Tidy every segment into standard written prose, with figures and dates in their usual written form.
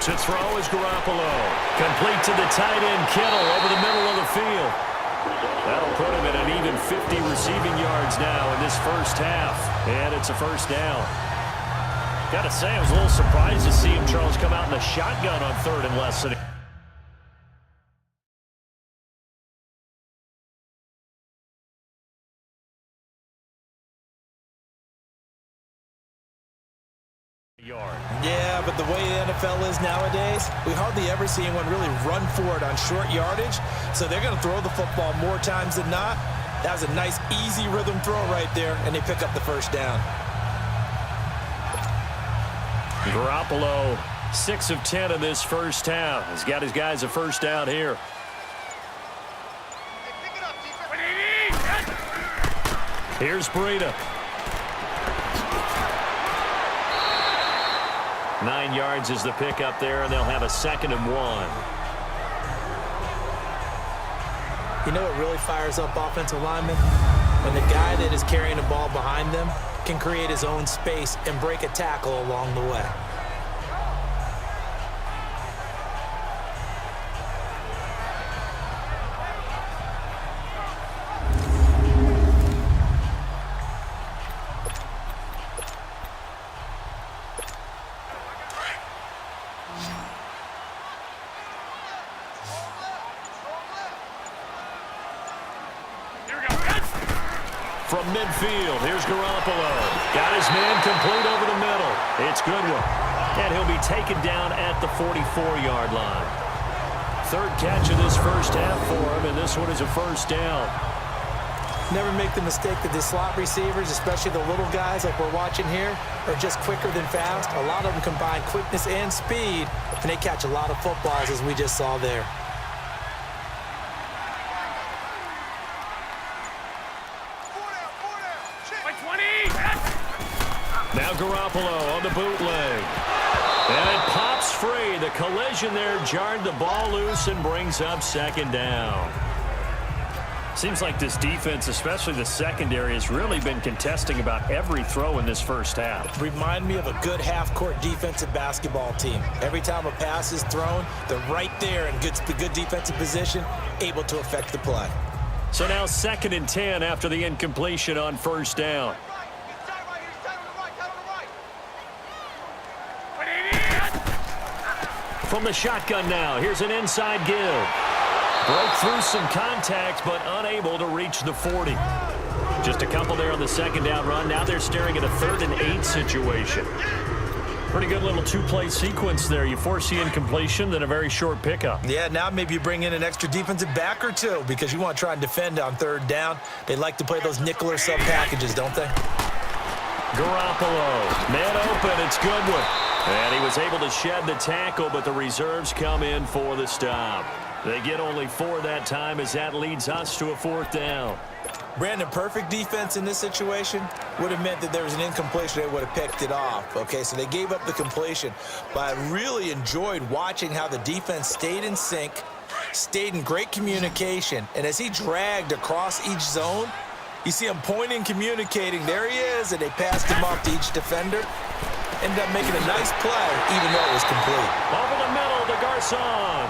To throw is Garoppolo. Complete to the tight end, Kittle, over the middle of the field. That'll put him at an even 50 receiving yards now in this first half. And it's a first down. Got to say, I was a little surprised to see him, Charles, come out in the shotgun on third and less than yard. Yeah, but the way the NFL is nowadays, we hardly ever see anyone really run for it on short yardage. So they're going to throw the football more times than not. That was a nice, easy rhythm throw right there, and they pick up the first down. Garoppolo, 6 of 10 in this first half. He's got his guys a first down here. Here's Breida. 9 yards is the pickup there, and they'll have a 2nd and 1. You know what really fires up offensive linemen? When the guy that is carrying the ball behind them can create his own space and break a tackle along the way. From midfield, here's Garoppolo. Got his man complete over the middle. It's Goodwin. And he'll be taken down at the 44-yard line. 3rd catch of this first half for him, and this one is a first down. Never make the mistake that the slot receivers, especially the little guys like we're watching here, are just quicker than fast. A lot of them combine quickness and speed, and they catch a lot of footballs, as we just saw there. Now Garoppolo on the bootleg. And it pops free. The collision there jarred the ball loose and brings up 2nd down. Seems like this defense, especially the secondary, has really been contesting about every throw in this first half. Remind me of a good half-court defensive basketball team. Every time a pass is thrown, they're right there in good defensive position, able to affect the play. So now 2nd and 10 after the incompletion on first down. From the shotgun now, here's an inside give. Broke through some contact, but unable to reach the 40. Just a couple there on the 2nd down run. Now they're staring at a 3rd and 8 situation. Pretty good little 2-play sequence there. You force the incompletion, then a very short pickup. Yeah, now maybe you bring in an extra defensive back or two because you want to try and defend on 3rd down. They like to play those nickel or sub packages, don't they? Garoppolo, man open, it's Goodwin. And he was able to shed the tackle, but the reserves come in for the stop. They get only 4 that time as that leads us to a 4th down. Brandon, perfect defense in this situation would have meant that there was an incompletion. They would have picked it off. Okay, so they gave up the completion. But I really enjoyed watching how the defense stayed in sync, stayed in great communication. And as he dragged across each zone, you see him pointing, communicating. There he is, and they passed him off to each defender. Ended up making a nice play, even though it was complete. Over the middle to Garcon.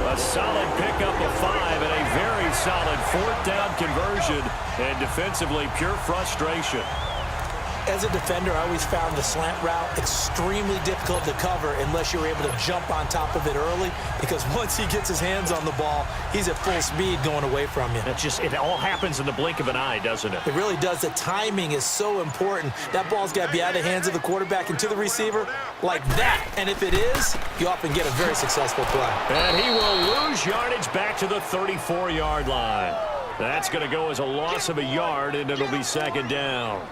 A solid pickup of 5 and a very solid 4th down conversion. And defensively, pure frustration. As a defender, I always found the slant route extremely difficult to cover unless you're able to jump on top of it early, because once he gets his hands on the ball, he's at full speed going away from you. It all happens in the blink of an eye, doesn't it? It really does. The timing is so important. That ball's got to be out of the hands of the quarterback and to the receiver like that. And if it is, you often get a very successful play. And he will lose yardage back to the 34-yard line. That's going to go as a loss of a yard, and it'll be 2nd down.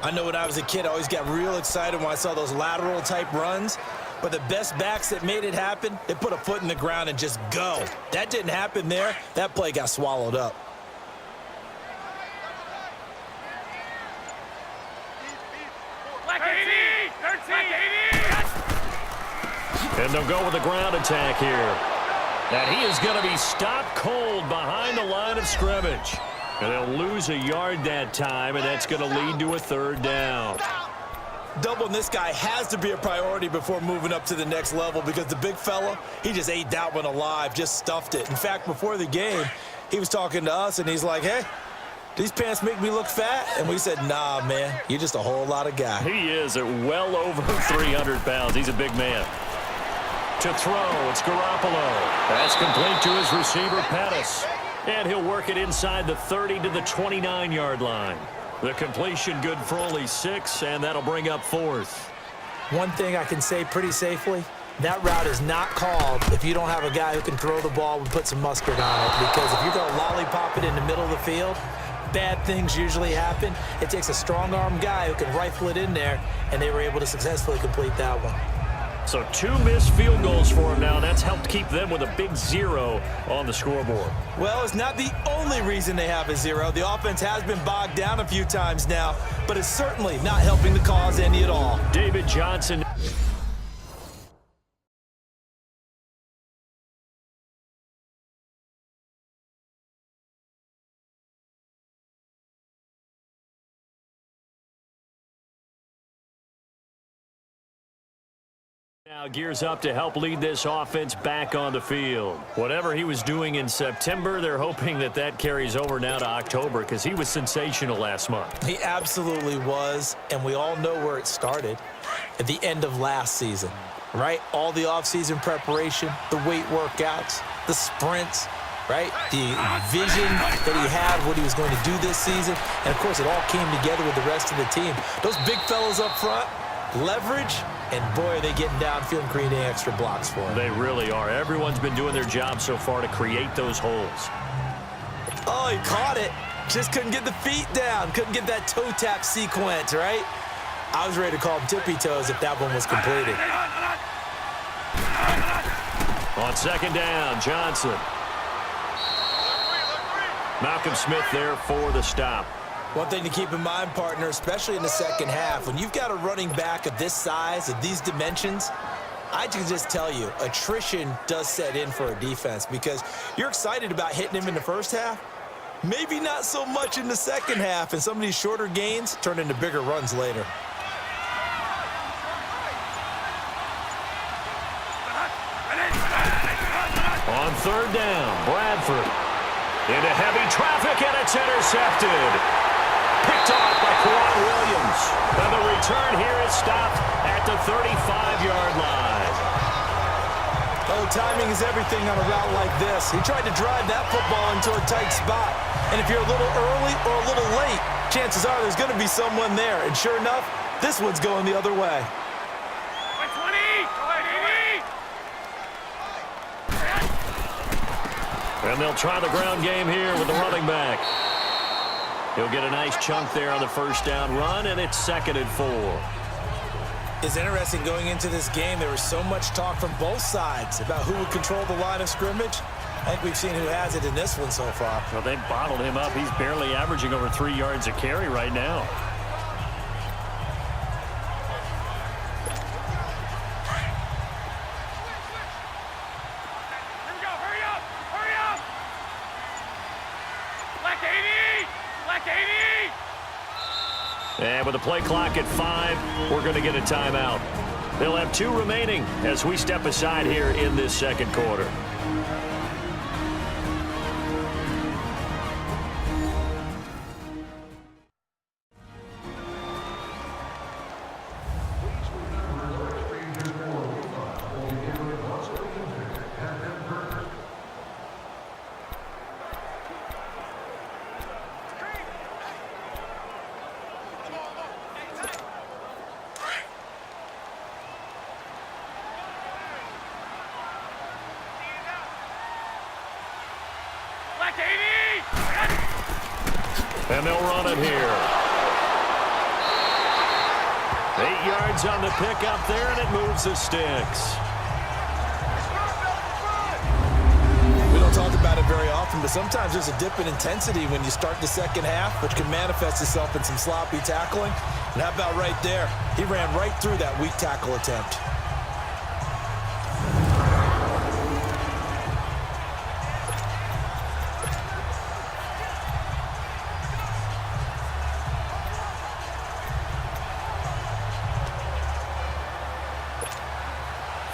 I know when I was a kid, I always got real excited when I saw those lateral-type runs. But the best backs that made it happen, they put a foot in the ground and just go. That didn't happen there. That play got swallowed up. And they'll go with the ground attack here. And he is going to be stopped cold behind the line of scrimmage. And they'll lose a yard that time, and that's going to lead to a 3rd down. Doubling this guy has to be a priority before moving up to the next level because the big fella, he just ate that one alive, just stuffed it. In fact, before the game, he was talking to us, and he's like, hey, these pants make me look fat? And we said, nah, man, you're just a whole lot of guy. He is at well over 300 pounds. He's a big man. To throw, it's Garoppolo. That's complete to his receiver, Pettis. And he'll work it inside the 30 to the 29-yard line. The completion good for only 6, and that'll bring up 4th. One thing I can say pretty safely, that route is not called if you don't have a guy who can throw the ball and put some mustard on it. Because if you're going to lollipop it in the middle of the field, bad things usually happen. It takes a strong-arm guy who can rifle it in there, and they were able to successfully complete that one. So 2 missed field goals for him now. That's helped keep them with a big 0 on the scoreboard. Well, it's not the only reason they have a 0. The offense has been bogged down a few times now, but it's certainly not helping the cause any at all. David Johnson. Now gears up to help lead this offense back on the field. Whatever he was doing in September, they're hoping that that carries over now to October because he was sensational last month. He absolutely was, and we all know where it started at the end of last season, right? All the offseason preparation, the weight workouts, the sprints, right? The vision that he had, what he was going to do this season, and of course it all came together with the rest of the team. Those big fellas up front, leverage, and boy, are they getting downfield and creating extra blocks for him. They really are. Everyone's been doing their job so far to create those holes. Oh, he caught it. Just couldn't get the feet down. Couldn't get that toe tap sequence, right? I was ready to call him tippy toes if that one was completed. On 2nd down, Johnson. Malcolm Smith there for the stop. One thing to keep in mind, partner, especially in the second half, when you've got a running back of this size, of these dimensions, I can just tell you, attrition does set in for a defense because you're excited about hitting him in the first half, maybe not so much in the second half, and some of these shorter gains turn into bigger runs later. On 3rd down, Bradford. Into heavy traffic, and it's intercepted. Picked off by Kwan Williams. And the return here is stopped at the 35-yard line. Oh, timing is everything on a route like this. He tried to drive that football into a tight spot. And if you're a little early or a little late, chances are there's going to be someone there. And sure enough, this one's going the other way. And they'll try the ground game here with the running back. He'll get a nice chunk there on the 1st down run, and it's 2nd and 4. It's interesting going into this game. There was so much talk from both sides about who would control the line of scrimmage. I think we've seen who has it in this one so far. Well, they bottled him up. He's barely averaging over 3 yards a carry right now. And with the play clock at 5, we're going to get a timeout. They'll have 2 remaining as we step aside here in this 2nd quarter. And they'll run it here. 8 yards on the pickup there, and it moves the sticks. We don't talk about it very often, but sometimes there's a dip in intensity when you start the second half, which can manifest itself in some sloppy tackling. And how about right there? He ran right through that weak tackle attempt.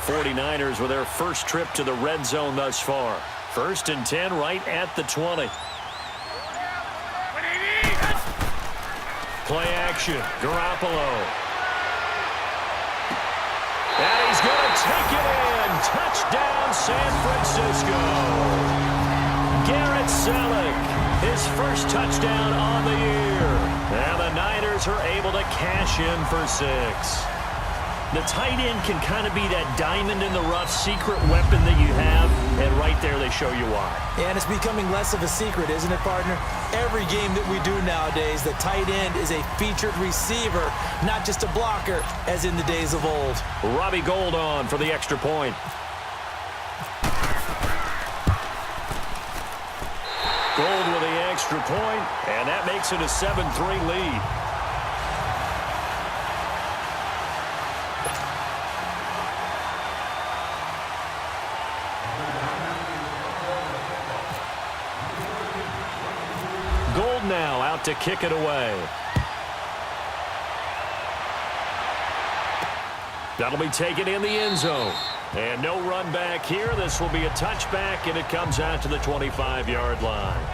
49ers with their first trip to the red zone thus far. 1st and 10 right at the 20. Play action. Garoppolo. And he's going to take it in. Touchdown, San Francisco. Garrett Selleck, his first touchdown on the year. And the Niners are able to cash in for 6. The tight end can kind of be that diamond in the rough secret weapon that you have, and right there they show you why. And it's becoming less of a secret, isn't it, partner? Every game that we do nowadays, the tight end is a featured receiver, not just a blocker, as in the days of old. Robbie Gould on for the extra point. Gould with the extra point, and that makes it a 7-3 lead. Gould now out to kick it away. That'll be taken in the end zone. And no run back here. This will be a touchback, and it comes out to the 25-yard line.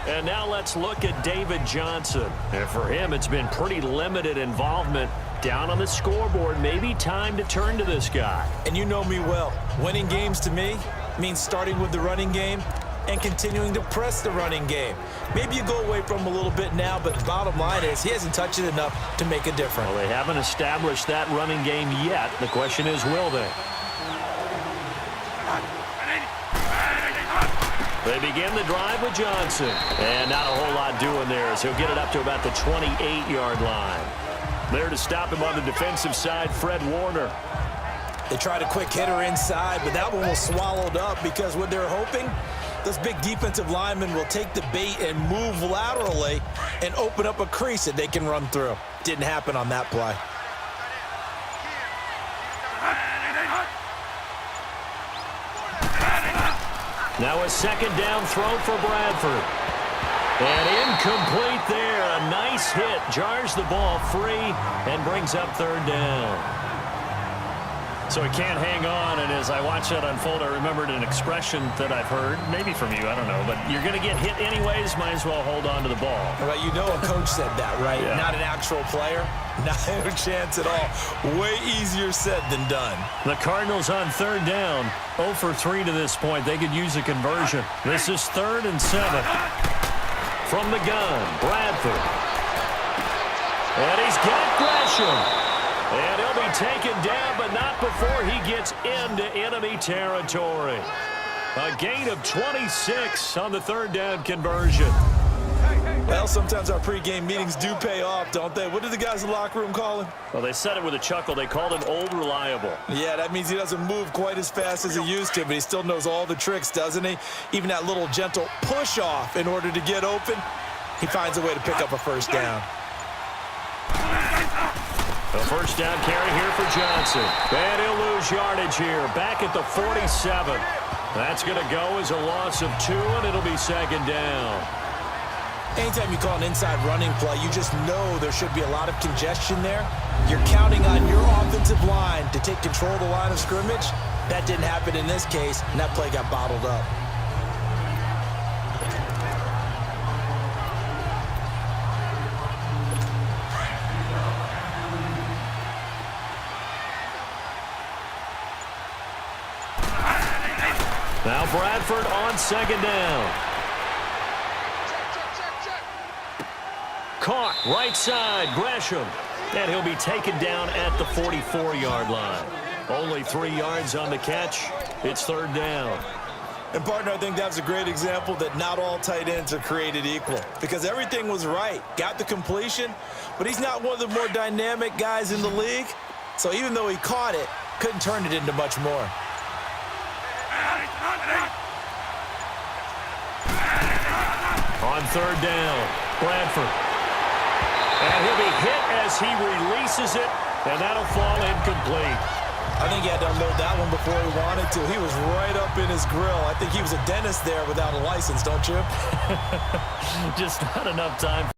And now let's look at David Johnson. And for him, it's been pretty limited involvement down on the scoreboard. Maybe time to turn to this guy. And you know me well. Winning games to me means starting with the running game and continuing to press the running game. Maybe you go away from him a little bit now, but the bottom line is he hasn't touched it enough to make a difference. Well, they haven't established that running game yet. The question is, will they? They begin the drive with Johnson. And not a whole lot doing there as he'll get it up to about the 28-yard line. There to stop him on the defensive side, Fred Warner. They tried a quick hitter inside, but that one was swallowed up because what they're hoping, those big defensive linemen will take the bait and move laterally and open up a crease that they can run through. Didn't happen on that play. Now a second down throw for Bradford. And incomplete there. A nice hit. Jars the ball free and brings up 3rd down. So he can't hang on, and as I watch that unfold, I remembered an expression that I've heard, maybe from you, I don't know, but you're going to get hit anyways, might as well hold on to the ball. Right, you know a coach said that, right? Yeah. Not an actual player. Not a chance at all. Way easier said than done. The Cardinals on 3rd down, 0 for 3 to this point. They could use a conversion. This is 3rd and 7. From the gun, Bradford. And he's got Gresham. And he'll be taken down, but not before he gets into enemy territory. A gain of 26 on the 3rd down conversion. Well, sometimes our pregame meetings do pay off, don't they? What did the guys in the locker room call him? Well, they said it with a chuckle. They called him Old Reliable. Yeah, that means he doesn't move quite as fast as he used to, but he still knows all the tricks, doesn't he? Even that little gentle push-off in order to get open, he finds a way to pick up a 1st down. A 1st down carry here for Johnson. And he'll lose yardage here. Back at the 47. That's going to go as a loss of 2, and it'll be 2nd down. Anytime you call an inside running play, you just know there should be a lot of congestion there. You're counting on your offensive line to take control of the line of scrimmage. That didn't happen in this case, and that play got bottled up. Now Bradford on 2nd down. Caught right side, Gresham. And he'll be taken down at the 44-yard line. Only 3 yards on the catch. It's 3rd down. And, partner, I think that's a great example that not all tight ends are created equal because everything was right. Got the completion, but he's not one of the more dynamic guys in the league. So even though he caught it, couldn't turn it into much more. On 3rd down, Bradford. And he'll be hit as he releases it, and that'll fall incomplete. I think he had to unload that one before he wanted to. He was right up in his grill. I think he was a dentist there without a license, don't you? Just not enough time.